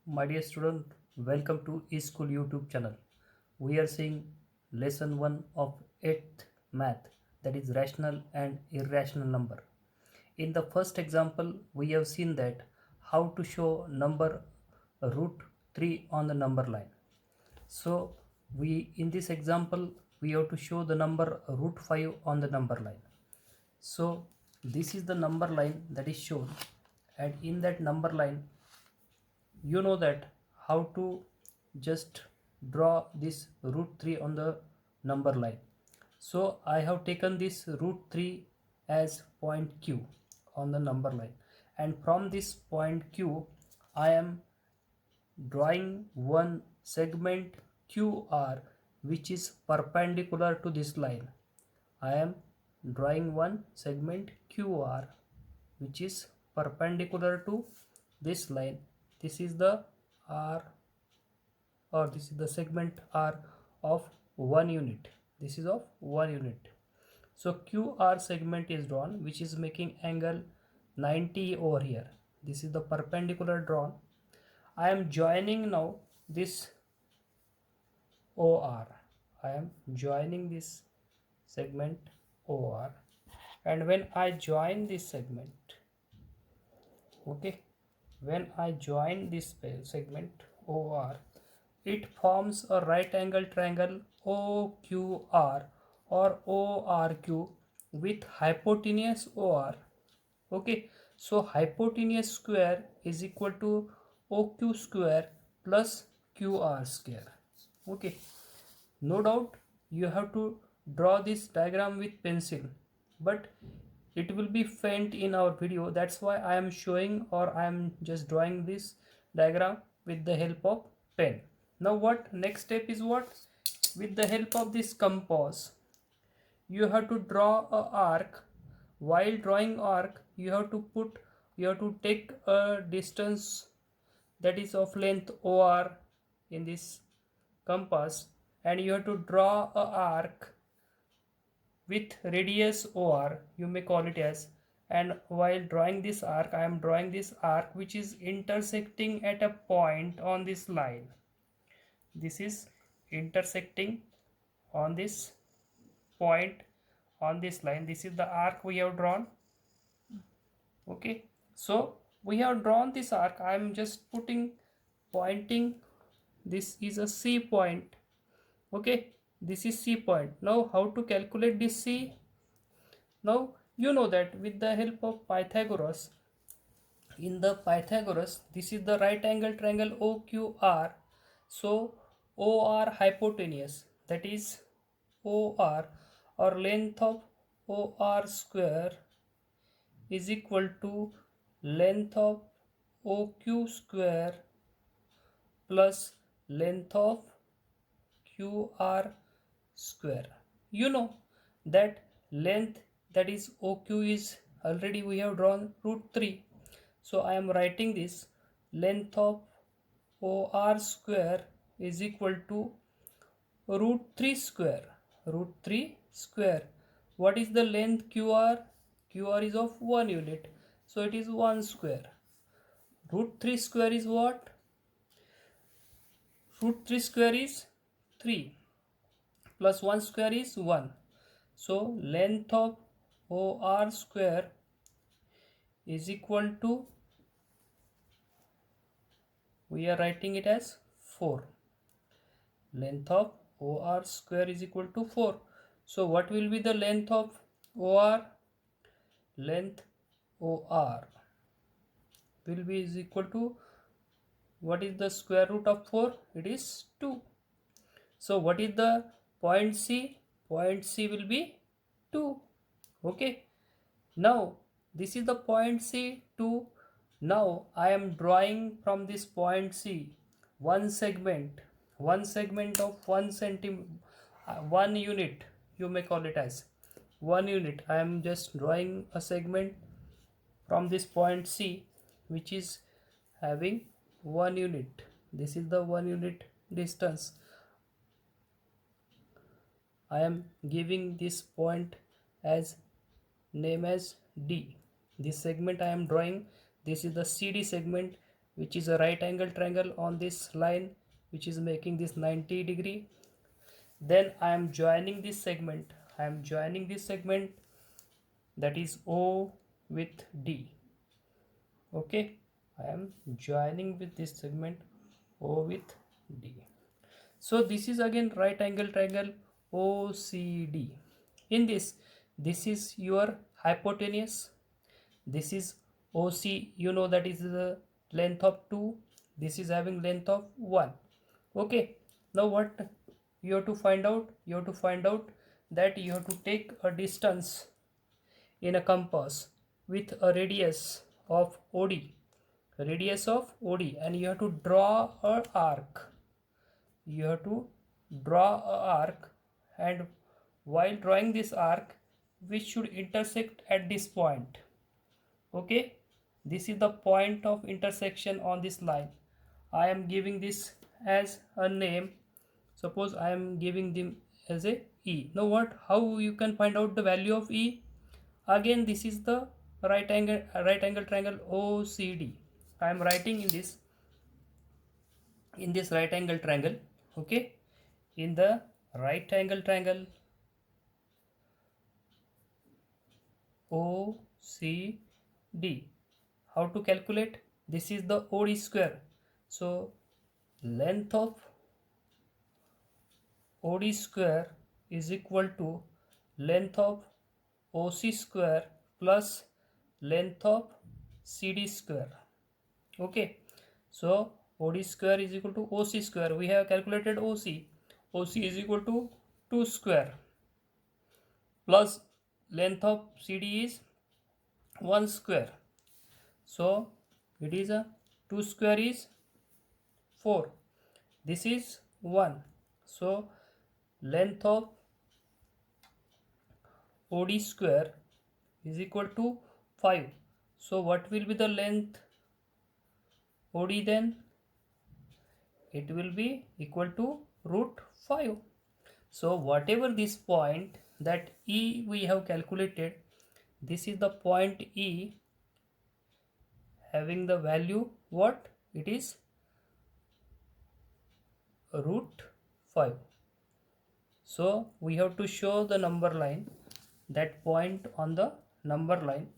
My dear student, welcome to eSchool YouTube channel. We are seeing lesson 1 of 8th math, that is rational and irrational number. In the first example, we have seen that how to show number root 3 on the number line. So we in this example we have to show the number root 5 on the number line. So this is the number line that is shown, and in that number line you know that how to just draw this root 3 on the number line. So I have taken this root 3 as point Q on the number line, and from this point Q I am drawing one segment QR which is perpendicular to this line. I am drawing one segment QR which is perpendicular to this line. This is the R, or this is the segment R of 1 unit. This is of 1 unit. So QR segment is drawn, which is making angle 90 over here. This is the perpendicular drawn. I am joining now this OR. I am joining this segment OR, and when I join this segment, okay, when I join this segment OR, it forms a right angle triangle OQR or ORQ with hypotenuse OR. Okay, so hypotenuse square is equal to OQ square plus QR square. Okay, no doubt you have to draw this diagram with pencil, but it will be faint in our video. That's why I am showing, or I am just drawing this diagram with the help of pen. Now what next step is what? With the help of this compass, you have to draw a arc. While drawing arc, you have to take a distance that is of length OR in this compass, and you have to draw a arc with radius OR, you may call it as. And while drawing this arc, I am drawing this arc which is intersecting at a point on this line. This is intersecting on this point on this line. This is the arc we have drawn. Okay, so we have drawn this arc. I am just pointing. This is a C point. Okay, this is C point. Now how to calculate this C? Now you know that with the help of Pythagoras, in the Pythagoras, this is the right angle triangle OQR. So OR hypotenuse, that is OR, or length of OR square, is equal to length of OQ square plus length of QR square. You know that length, that is OQ, is already we have drawn root 3. So I am writing this length of OR square is equal to root 3 square. Root 3 square. What is the length QR? QR is of 1 unit. So it is 1 square. Root 3 square is what? Root 3 square is 3 plus 1 square is 1. So length of OR square is equal to, we are writing it as 4. Length of OR square is equal to 4. So what will be the length of OR? Length OR will be is equal to, what is the square root of 4? It is 2. So what is the point C? Point C will be 2. Okay. Now this is the point C, 2. Now I am drawing from this point C one segment of 1 centimeter, 1 unit, you may call it as 1 unit. I am just drawing a segment from this point C which is having 1 unit. This is the 1 unit distance. I am giving this point as name as D. This segment I am drawing, this is the CD segment, which is a right angle triangle on this line, which is making this 90 degree. Then I am joining this segment. I am joining this segment, that is O with D. Okay, I am joining with this segment O with D. So this is again right angle triangle OCD. In this is your hypotenuse. This is OC, you know, that is the length of 2. This is having length of 1. Okay, now what you have to find out? You have to find out that you have to take a distance in a compass with a radius of OD, and you have to draw a arc. You have to draw a arc, and while drawing this arc, which should intersect at this point. Okay, this is the point of intersection on this line. I am giving this as a name. Suppose I am giving them as a E. Now what, how you can find out the value of E? Again, this is the right angle triangle OCD. I am writing in this right angle triangle. Okay, in the right angle triangle OCD, how to calculate? This is the OD square. So length of OD square is equal to length of OC square plus length of CD square. Okay, so OD square is equal to OC square. We have calculated OC. OC is equal to 2 square plus length of CD is 1 square. So it is a 2 square is 4. This is 1. So length of OD square is equal to 5. So what will be the length OD then? It will be equal to root 5. So whatever this point that E we have calculated, this is the point E having the value what? It is root 5. So we have to show the number line, that point on the number line.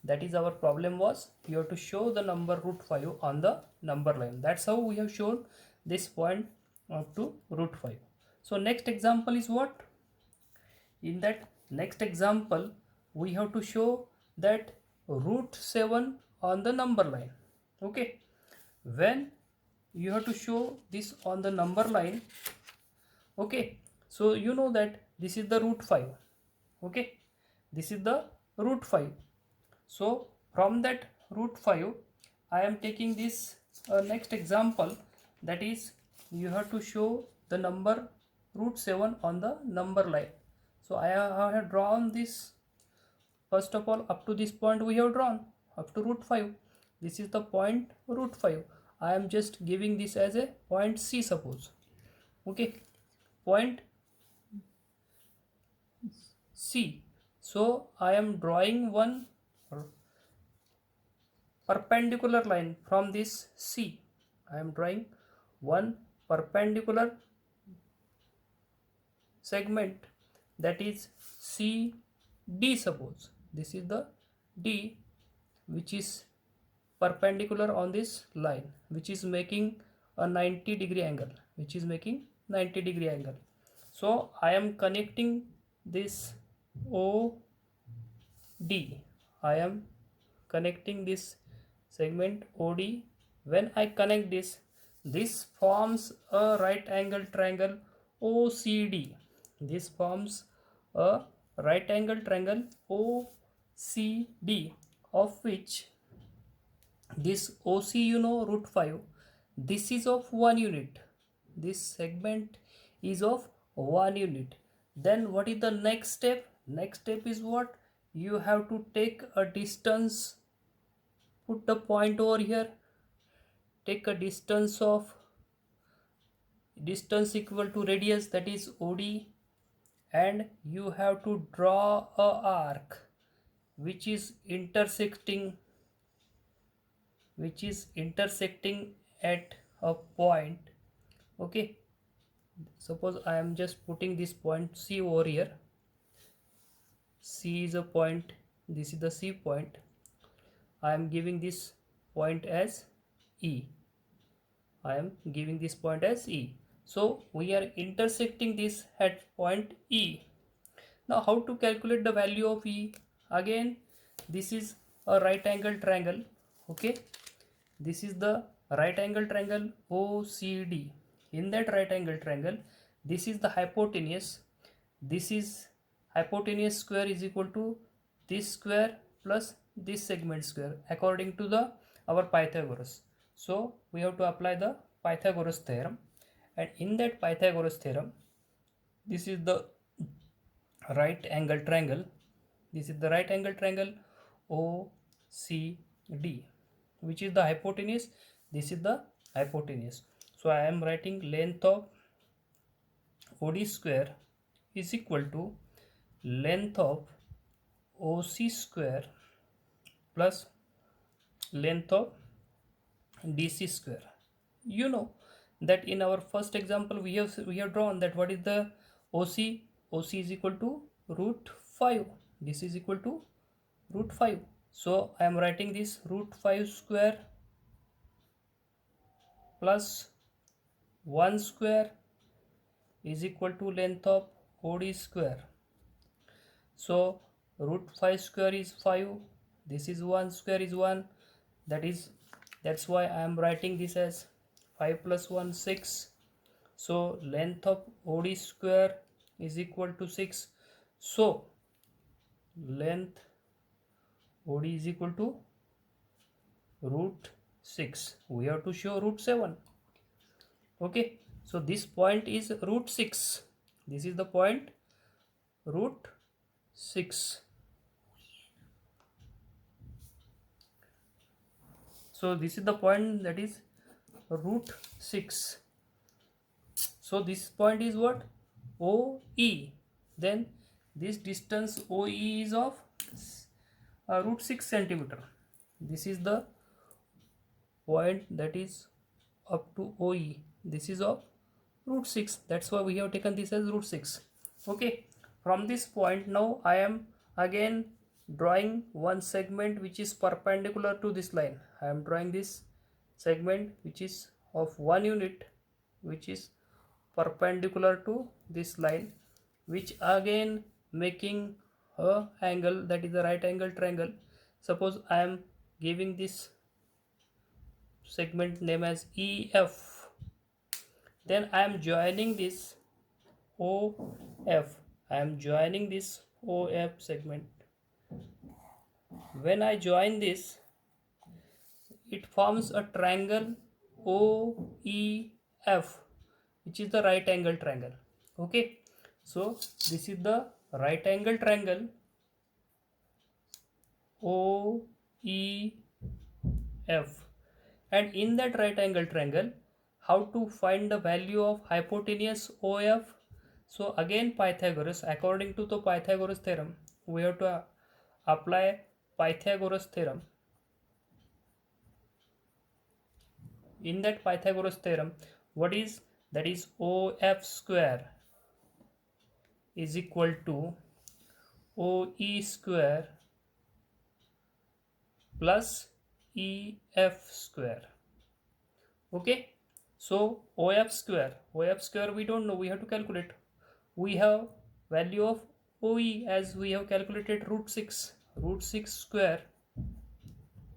That is our problem was, you have to show the number root 5 on the number line. That's how we have shown this point up to root 5. So next example is what? In that next example, we have to show that root 7 on the number line. Okay, when you have to show this on the number line. Okay, so you know that this is the root 5. Okay, this is the root 5. So from that root 5, I am taking this next example, that is you have to show the number root 7 on the number line. So I have drawn this. First of all, up to this point we have drawn up to root 5. This is the point root 5. I am just giving this as a point C, suppose. Okay, point C. So I am drawing one perpendicular line from this C. I am drawing one perpendicular segment, that is CD, suppose. This is the D, which is perpendicular on this line, which is making a 90 degree angle, So I am connecting this OD. I am connecting this segment OD. When I connect this forms a right angle triangle OCD. This forms a right angle triangle OCD, of which this OC, you know, root 5, this is of 1 unit. This segment is of 1 unit. Then what is the next step? Next step is what? You have to take a distance, put the point over here, take a distance equal to radius, that is OD, and you have to draw a arc which is intersecting which is intersecting at a point. Okay, suppose I am just putting this point C over here. C is a point, this is the C point. I am giving this point as E. I am giving this point as E. So we are intersecting this at point E. Now how to calculate the value of E? Again, this is a right angle triangle. Okay, this is the right angle triangle OCD. In that right angle triangle, this is the hypotenuse. This is hypotenuse square is equal to this square plus this segment square according to the our Pythagoras. So we have to apply the Pythagoras theorem, and in that Pythagoras theorem, this is the right angle triangle. This is the right angle triangle OCD, which is the hypotenuse. This is the hypotenuse. So I am writing length of OD square is equal to length of OC square plus length of DC square. You know that in our first example we have drawn that what is the OC. OC is equal to root 5. This is equal to root 5. So I am writing this root 5 square plus 1 square is equal to length of OD square. So root 5 square is 5. This is 1 square is 1. That's why I am writing this as 5 plus 1 6. So length of OD square is equal to 6. So length OD is equal to root 6. We have to show root 7. Okay, so this point is root 6. This is the point root 6. So this is the point that is root 6. So this point is what? OE. Then this distance OE is of root 6 centimeter. This is the point that is up to OE. This is of root 6. That's why we have taken this as root 6. Okay, from this point now I am again drawing one segment which is perpendicular to this line. I am drawing this segment which is of 1 unit, which is perpendicular to this line, which again making a angle, that is the right angle triangle. Suppose I am giving this segment name as EF. Then I am joining this OF. I am joining this OF segment. When I join this, it forms a triangle OEF, which is the right angle triangle. Okay, so this is the right angle triangle OEF, and in that right angle triangle, how to find the value of hypotenuse OF? So again Pythagoras, according to the Pythagoras theorem, we have to apply Pythagoras theorem. In that Pythagoras theorem, what is that is OF square is equal to OE square plus EF square. Okay, so OF square we don't know, we have to calculate. We have value of OE as we have calculated root 6 square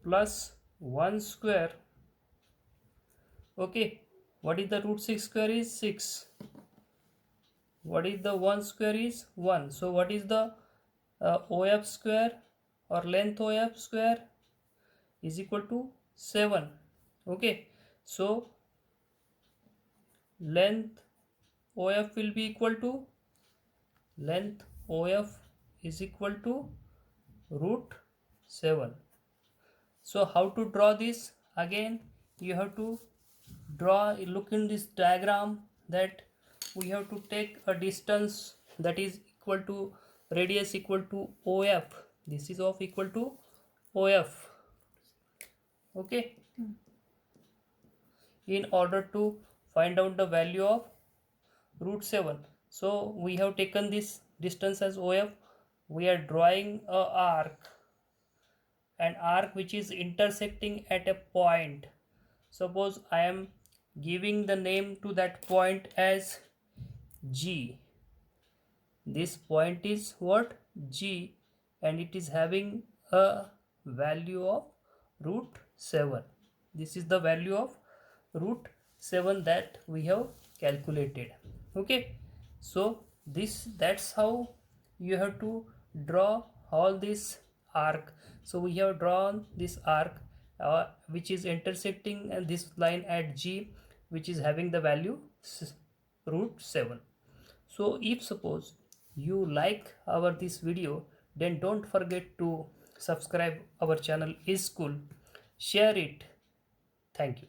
plus 1 square. Okay, what is the root 6 square is 6. What is the 1 square is 1. So what is the OF square or length OF square is equal to 7. Okay, so length OF will be equal to root 7. So how to draw this? Again you have to look in this diagram that we have to take a distance that is equal to radius equal to OF. This is of equal to OF. Okay, in order to find out the value of root 7. So we have taken this distance as OF. We are drawing a arc, an arc which is intersecting at a point. Suppose I am giving the name to that point as G. This point is what? G, and it is having a value of root 7. This is the value of root 7 that we have calculated. Okay, so that's how you have to draw all this arc. So we have drawn this arc which is intersecting this line at G, which is having the value root 7. So if suppose you like our this video, then don't forget to subscribe our channel is school, share it. Thank you.